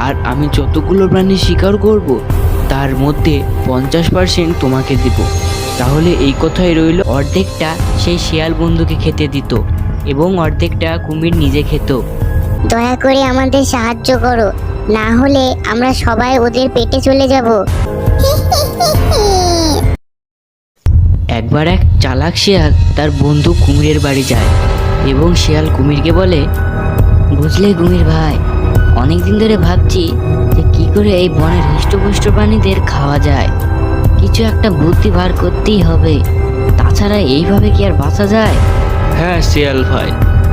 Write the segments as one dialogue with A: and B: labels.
A: আর আমি যতগুলো প্রাণী শিকার করব তার মধ্যে 50% তোমাকে দেব। তাহলে এই কথাই রইল। অর্ধেকটা সেই শিয়াল বন্ধুকে খেতে দিত এবং অর্ধেকটা কুমির নিজে খেত।
B: দয়া করে আমাদের সাহায্য করো, না হলে আমরা সবাই ওদের পেটে চলে যাব।
A: একবার এক চালাক শিয়াল তার বন্ধু কুমিরের বাড়ি যায় এবং শিয়াল কুমিরকে বলে, বুঝলে কুমির ভাই, অনেকদিন ধরে ভাবছি যে কি করে এই বনের হৃষ্টপুষ্ট প্রাণীদের খাওয়া যায়। কিছু একটা বুদ্ধি বার করতেই হবে, তাছাড়া এইভাবে কি আর বাঁচা যায়?
C: হ্যাঁ শিয়াল ভাই,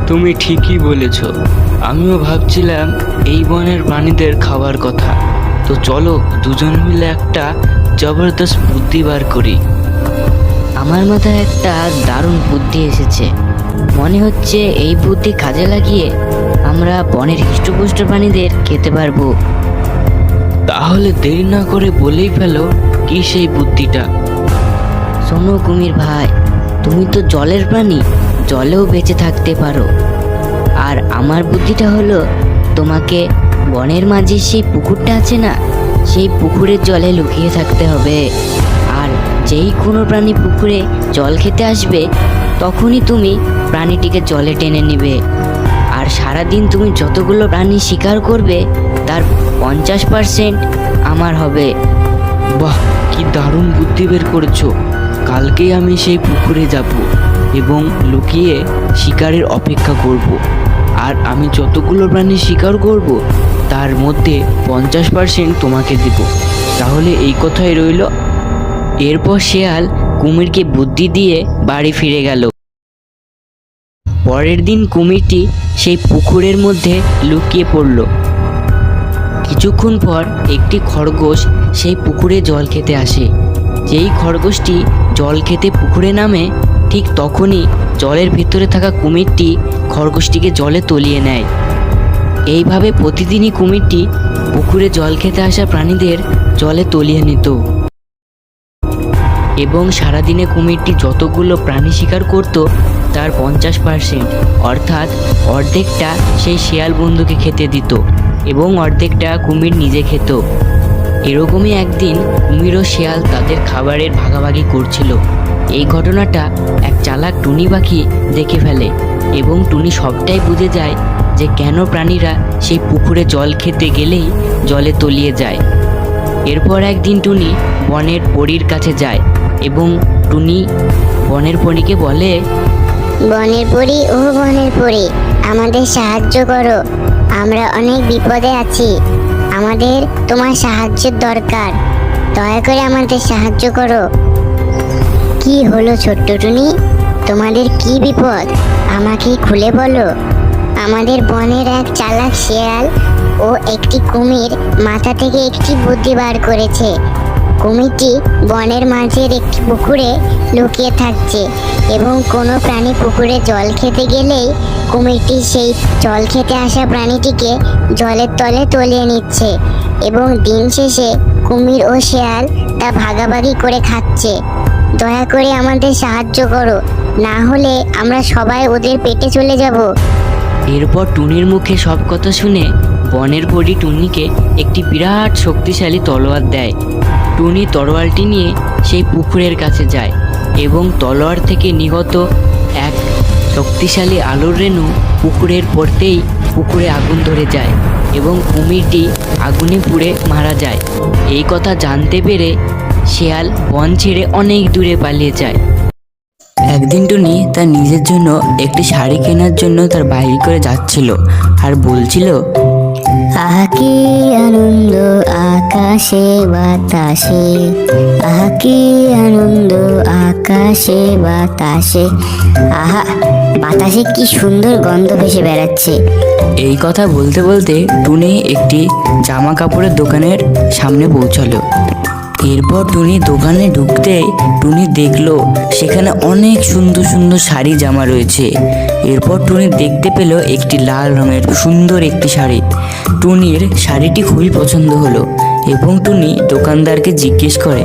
C: তুমি ঠিকই বলেছ। আমিও ভাবছিলাম এই বনের প্রাণীদের খাওয়ার কথা। তো চলো দুজন মিলে একটা জবরদস্ত বুদ্ধি বার করি।
A: আমার মাথায় একটা দারুণ বুদ্ধি এসেছে। মনে হচ্ছে এই বুদ্ধি কাজে লাগিয়ে আমরা বনের হৃষ্টপুষ্ট প্রাণীদের খেতে পারবো।
C: তাহলে দেরি না করে বলেই ফেলো, কি সেই বুদ্ধিটা?
A: শোনো কুমির ভাই, তুমি তো জলের প্রাণী, জলেও বেঁচে থাকতে পারো। আর আমার বুদ্ধিটা হলো, তোমাকে বনের মাঝে সেই পুকুরটা আছে না, সেই পুকুরের জলে লুকিয়ে থাকতে হবে। আর যেই কোনো প্রাণী পুকুরে জল খেতে আসবে তখনই তুমি প্রাণীটিকে জলে টেনে নেবে। আর সারাদিন তুমি যতগুলো প্রাণী শিকার করবে তার 50% আমার হবে।
C: বাহ, কি দারুণ বুদ্ধি বের করেছো। কালকেই আমি সেই পুকুরে যাব এবং লুকিয়ে শিকারের অপেক্ষা করব। আর আমি যতগুলো প্রাণী শিকার করব তার মধ্যে 50% তোমাকে দেব। তাহলে এই কথাই রইল।
A: এরপর শিয়াল কুমিরকে বুদ্ধি দিয়ে বাড়ি ফিরে গেল। পরের দিন কুমিরটি সেই পুকুরের মধ্যে লুকিয়ে পড়ল। কিছুক্ষণ পর একটি খরগোশ সেই পুকুরে জল খেতে আসে। যেই খরগোশটি জল খেতে পুকুরে নামে, ঠিক তখনই জলের ভিতরে থাকা কুমিরটি খরগোশটিকে জলে তলিয়ে নেয়। এইভাবে প্রতিদিনই কুমিরটি পুকুরে জল খেতে আসা প্রাণীদের জলে তলিয়ে নিত এবং সারাদিনে কুমিরটি যতগুলো প্রাণী শিকার করত তার 50% অর্থাৎ অর্ধেকটা সেই শিয়াল বন্ধুকে খেতে দিত এবং অর্ধেকটা কুমির নিজে খেত। এরকমই একদিন কুমির ও শিয়াল তাদের খাবারের ভাগাভাগি করছিল। এই ঘটনাটা এক চালাক টুনি পাখি দেখে ফেলে এবং টুনি সবটাই বুঝে যায় যে কেন প্রাণীরা সেই পুকুরে জল খেতে গেলেই জলে তলিয়ে যায়। এরপর একদিন টুনি বনের পরীর কাছে যায় এবং টুনি বনের পরীকে বলে,
B: বনের পরী, ও বনের পরী, আমাদের সাহায্য করো, আমরা অনেক বিপদে আছি, আমাদের তোমার সাহায্যের দরকার, দয়া করে আমাদের সাহায্য করো। কি হলো ছোট্ট টুনি, তোমাদের কি বিপদ আমাকে খুলে বলো। আমাদের বনের এক চালাক শিয়াল ও একটি কুমির মাথা থেকে একটি বুদ্ধি বার করেছে। কুমিরটি বনের মাঝের একটি পুকুরে লুকিয়ে থাকছে এবং কোনো প্রাণী পুকুরে জল খেতে গেলেই কুমিরটি সেই জল খেতে আসা প্রাণীটিকে জলের তলে তলিয়ে নিচ্ছে এবং দিন শেষে কুমির ও শিয়াল তা ভাগাভাগি করে খাচ্ছে। দয়া করে আমাদের সাহায্য করো, না হলে আমরা সবাই ওদের পেটে চলে যাব।
A: এরপর টুনির মুখে সব কথা শুনে বনের পরী টুনিকে একটি বিরাট শক্তিশালী তলোয়ার দেয়। টুনি তরোয়ালটি নিয়ে সেই পুকুরের কাছে যায় এবং তলোয়ার থেকে নিহত এক শক্তিশালী আলোর রেণু পুকুরের পড়তেই পুকুরে আগুন ধরে যায় এবং কুমিরটি আগুনে পুড়ে মারা যায়। এই কথা জানতে পেরে শিয়াল বন ছেড়ে অনেক দূরে পালিয়ে যায়। একদিন টুনি তার নিজের জন্য একটি শাড়ি কেনার জন্য তার বাইরে করে যাচ্ছিল আর বলছিল,
B: আহা কি আনন্দ আকাশে বাতাসে, আহা কি আনন্দ আকাশে বাতাসে, আহা বাতাসে কি সুন্দর গন্ধ ভেসে বেড়াচ্ছে।
A: এই কথা বলতে বলতে টুনি একটি জামা কাপড়ের দোকানের সামনে পৌঁছালো। এরপর টুনি দোকানে ঢুকতেই টুনি দেখলো সেখানে অনেক সুন্দর সুন্দর শাড়ি জামা রয়েছে। এরপর টুনি দেখতে পেল একটি লাল রঙের সুন্দর একটি শাড়ি। টুনির শাড়িটি খুবই পছন্দ হলো এবং টুনি দোকানদারকে জিজ্ঞেস করে,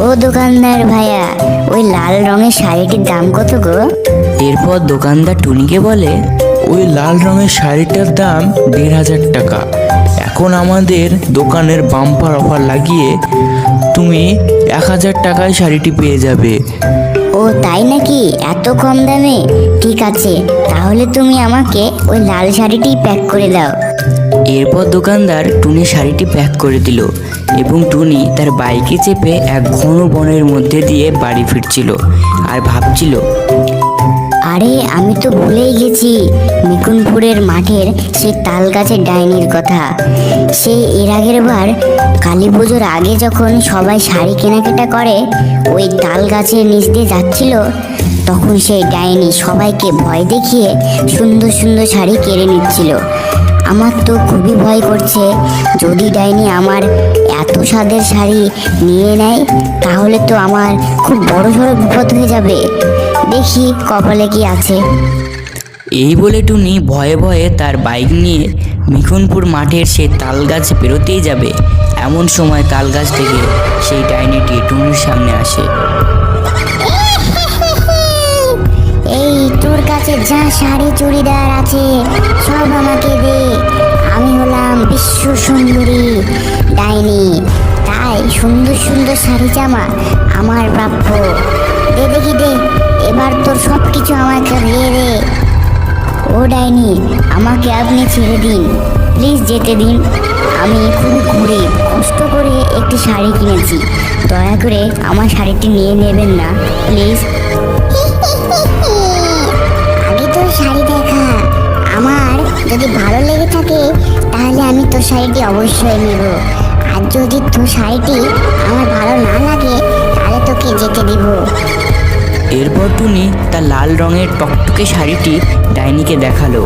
B: ও দোকানদার ভাইয়া, ওই লাল রঙের শাড়িটির দাম কত গো?
A: এরপর দোকানদার টুনিকে বলে,
C: ওই লাল রঙের শাড়িটার দাম 1500 টাকা।
D: এখন আমাদের দোকানের বাম্পার অফার লাগিয়ে তুমি 1000 টাকায় শাড়িটি পেয়ে যাবে।
B: ও তাই নাকি? এত কম দামে? ঠিক আছে, তাহলে তুমি আমাকে ওই লাল শাড়িটি প্যাক করে দাও।
C: এরপর দোকানদার টুনি শাড়িটি প্যাক করে দিল এবং টুনি তার বাইকে চেপে এক ঘন বনের মধ্যে দিয়ে বাড়ি ফিরছিল আর ভাবছিল,
B: আরে আমি তো ভুলেই গেছি মিকুনপুরের মাঠের সেই তাল গাছের ডাইনির কথা। সেই এর আগের বার কালী পুজোর আগে যখন সবাই শাড়ি কেনাকাটা করে ওই তাল গাছের নিচ দিয়ে যাচ্ছিল, তখন সেই ডাইনি সবাইকে ভয় দেখিয়ে সুন্দর সুন্দর শাড়ি কেড়ে নিচ্ছিল। আমার তো খুবই ভয় করছে, যদি ডাইনি আমার এত স্বাদের শাড়ি নিয়ে নেয় তাহলে তো আমার খুব বড় সড়ো বিপদ হয়ে যাবে। দেখি কপালে কি আছে।
C: এই বলে টুনি ভয়ে ভয়ে তার বাইক নিয়ে মিঠুনপুর মাঠের সেই তাল গাছ পেরোতেই যাবে, এমন সময় তাল গাছ থেকে সেই ডাইনিটি টুনির সামনে আসে।
B: এই তোর কাছে যা শাড়ি চুড়িদার আছে সব আমাকে দে, আমি হলাম বিশ্ব সুন্দরী ডাইনি, তাই সুন্দর সুন্দর শাড়ি জামা আমার প্রাপ্য। দে দেখি দে, এবার তোর সব কিছু আমাকে দিয়ে দে। ও ডাইনি, আমাকে আপনি ছেড়ে দিন, প্লিজ যেতে দিন। আমি খুব গরিব, কষ্ট করে একটি শাড়ি কিনেছি, দয়া করে আমার শাড়িটি নিয়ে নেবেন না প্লিজ। আগে তোর শাড়ি দেখা, আমার যদি ভালো লেগে থাকে তাহলে আমি তোর শাড়িটি অবশ্যই নেব, আর যদি তোর শাড়িটি আমার ভালো না লাগে তাহলে তোকে যেতে দিব।
C: এরপর টুনি তার লাল রঙের টকটকে শাড়িটি ডাইনিকে দেখালো।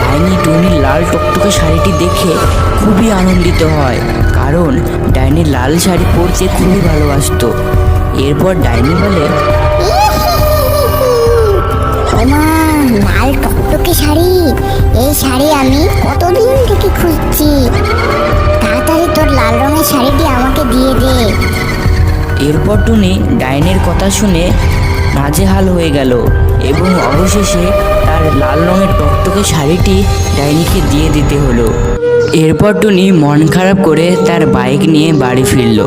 C: ডাইনি টুনির লাল টকটকে শাড়িটি দেখে খুবই আনন্দিত হয়, কারণ ডাইনি লাল শাড়ি পরতে খুবই ভালোবাসতো। এরপর ডাইনি বলে,
B: ওমা, লাল টকটকে শাড়ি, এই শাড়ি আমি কতদিন থেকে খুঁজছি, তাড়াতাড়ি তোর লাল রঙের শাড়িটি আমাকে দিয়ে দে।
C: এরপর টুনি ডাইনির কথা শুনে নাজেহাল হয়ে গেল এবং অবশেষে তার লাল রঙের টকটকে শাড়িটি ডাইনিকে দিয়ে দিতে হলো। এরপর টুনি মন খারাপ করে তার বাইক নিয়ে বাড়ি ফিরল।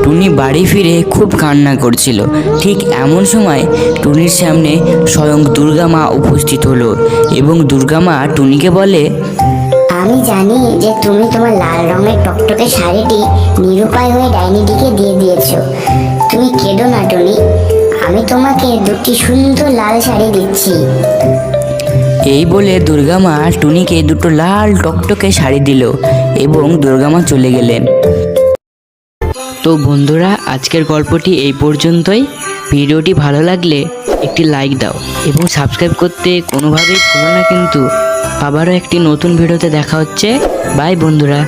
C: টুনি বাড়ি ফিরে খুব কান্না করছিল। ঠিক এমন সময় টুনির সামনে স্বয়ং দুর্গা মা উপস্থিত হলো এবং দুর্গা মা টুনিকে বলে,
B: আমি জানি যে তুমি তোমার লাল রঙের টকটকে শাড়িটি নিরুপায় হয়ে ডাইনিটিকে দিয়ে দিয়েছো। তুমি কেঁদো না টুনি, আমি তোমাকে দুটি সুন্দর লাল শাড়ি দিচ্ছি।
C: এই বলে দুর্গা মা টুনিকে দুটো লাল টকটকে শাড়ি দিল এবং দুর্গা মা চলে গেলেন। তো বন্ধুরা, আজকের গল্পটি এই পর্যন্তই। ভিডিওটি ভালো লাগলে একটি লাইক দাও এবং সাবস্ক্রাইব করতে কোনোভাবেই ভুলো না কিন্তু। আবারও একটি নতুন ভিডিওতে দেখা হচ্ছে। বাই বন্ধুরা।